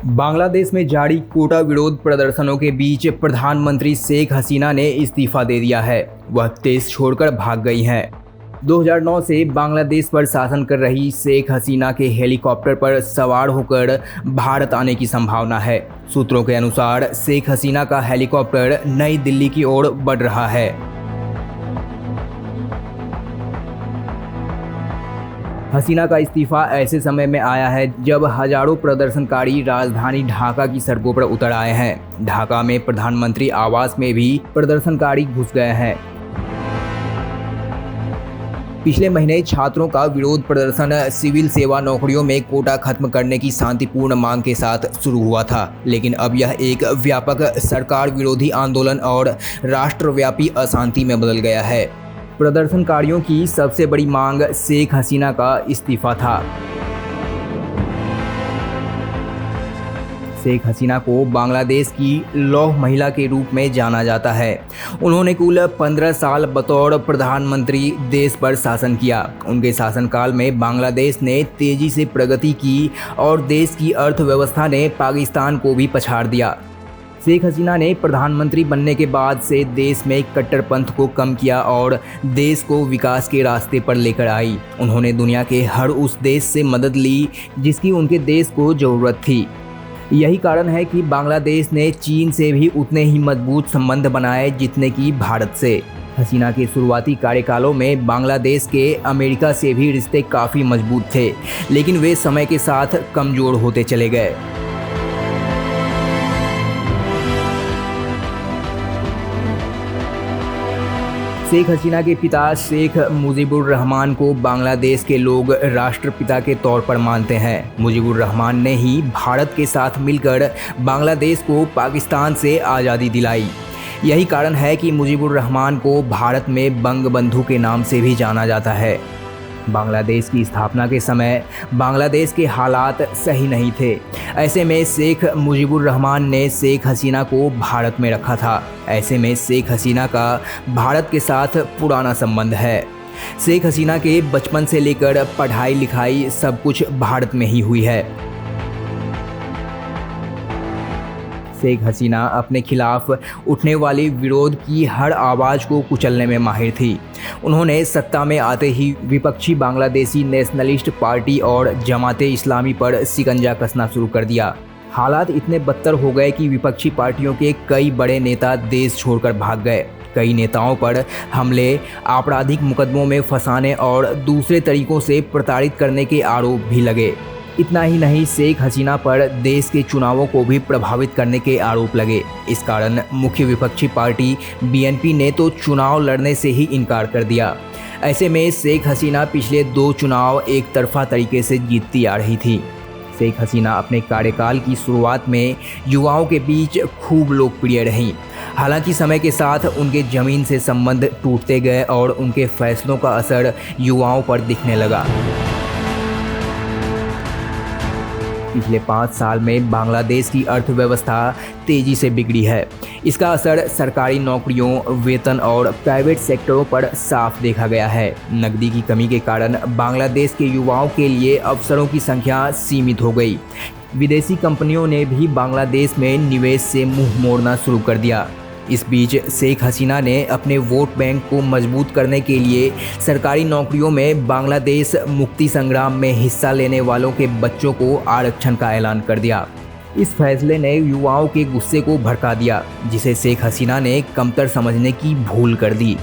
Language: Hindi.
बांग्लादेश में जारी कोटा विरोध प्रदर्शनों के बीच प्रधानमंत्री शेख हसीना ने इस्तीफा दे दिया है। वह देश छोड़कर भाग गई हैं। 2009 से बांग्लादेश पर शासन कर रही शेख हसीना के हेलीकॉप्टर पर सवार होकर भारत आने की संभावना है। सूत्रों के अनुसार शेख हसीना का हेलीकॉप्टर नई दिल्ली की ओर बढ़ रहा है। हसीना का इस्तीफा ऐसे समय में आया है जब हजारों प्रदर्शनकारी राजधानी ढाका की सड़कों पर उतर आए हैं। ढाका में प्रधानमंत्री आवास में भी प्रदर्शनकारी घुस गए हैं। पिछले महीने छात्रों का विरोध प्रदर्शन सिविल सेवा नौकरियों में कोटा खत्म करने की शांतिपूर्ण मांग के साथ शुरू हुआ था, लेकिन अब यह एक व्यापक सरकार विरोधी आंदोलन और राष्ट्रव्यापी अशांति में बदल गया है। प्रदर्शनकारियों की सबसे बड़ी मांग शेख हसीना का इस्तीफा था। शेख हसीना को बांग्लादेश की लौह महिला के रूप में जाना जाता है। उन्होंने कुल 15 साल बतौर प्रधानमंत्री देश पर शासन किया। उनके शासनकाल में बांग्लादेश ने तेजी से प्रगति की और देश की अर्थव्यवस्था ने पाकिस्तान को भी पछाड़ दिया। शेख हसीना ने प्रधानमंत्री बनने के बाद से देश में कट्टरपंथ को कम किया और देश को विकास के रास्ते पर लेकर आई। उन्होंने दुनिया के हर उस देश से मदद ली जिसकी उनके देश को ज़रूरत थी। यही कारण है कि बांग्लादेश ने चीन से भी उतने ही मजबूत संबंध बनाए जितने कि भारत से। हसीना के शुरुआती कार्यकालों में बांग्लादेश के अमेरिका से भी रिश्ते काफ़ी मजबूत थे, लेकिन वे समय के साथ कमज़ोर होते चले गए। शेख हसीना के पिता शेख मुजीबुर रहमान को बांग्लादेश के लोग राष्ट्रपिता के तौर पर मानते हैं। मुजीबुर रहमान ने ही भारत के साथ मिलकर बांग्लादेश को पाकिस्तान से आज़ादी दिलाई। यही कारण है कि मुजीबुर रहमान को भारत में बंगबंधु के नाम से भी जाना जाता है। बांग्लादेश की स्थापना के समय बांग्लादेश के हालात सही नहीं थे। ऐसे में शेख मुजीबुर रहमान ने शेख हसीना को भारत में रखा था। ऐसे में शेख हसीना का भारत के साथ पुराना संबंध है। शेख हसीना के बचपन से लेकर पढ़ाई लिखाई सब कुछ भारत में ही हुई है। शेख हसीना अपने खिलाफ उठने वाली विरोध की हर आवाज़ को कुचलने में माहिर थी। उन्होंने सत्ता में आते ही विपक्षी बांग्लादेशी नेशनलिस्ट पार्टी और जमाते इस्लामी पर शिकंजा कसना शुरू कर दिया। हालात इतने बदतर हो गए कि विपक्षी पार्टियों के कई बड़े नेता देश छोड़कर भाग गए। कई नेताओं पर हमले, आपराधिक मुकदमों में फंसाने और दूसरे तरीकों से प्रताड़ित करने के आरोप भी लगे। इतना ही नहीं, शेख हसीना पर देश के चुनावों को भी प्रभावित करने के आरोप लगे। इस कारण मुख्य विपक्षी पार्टी बीएनपी ने तो चुनाव लड़ने से ही इनकार कर दिया। ऐसे में शेख हसीना पिछले 2 चुनाव एक तरफा तरीके से जीतती आ रही थी। शेख हसीना अपने कार्यकाल की शुरुआत में युवाओं के बीच खूब लोकप्रिय रहीं। हालांकि समय के साथ उनके ज़मीन से संबंध टूटते गए और उनके फैसलों का असर युवाओं पर दिखने लगा। पिछले 5 साल में बांग्लादेश की अर्थव्यवस्था तेज़ी से बिगड़ी है। इसका असर सरकारी नौकरियों, वेतन और प्राइवेट सेक्टरों पर साफ देखा गया है। नकदी की कमी के कारण बांग्लादेश के युवाओं के लिए अवसरों की संख्या सीमित हो गई। विदेशी कंपनियों ने भी बांग्लादेश में निवेश से मुंह मोड़ना शुरू कर दिया। इस बीच शेख हसीना ने अपने वोट बैंक को मजबूत करने के लिए सरकारी नौकरियों में बांग्लादेश मुक्ति संग्राम में हिस्सा लेने वालों के बच्चों को आरक्षण का ऐलान कर दिया। इस फैसले ने युवाओं के गुस्से को भड़का दिया, जिसे शेख हसीना ने कमतर समझने की भूल कर दी।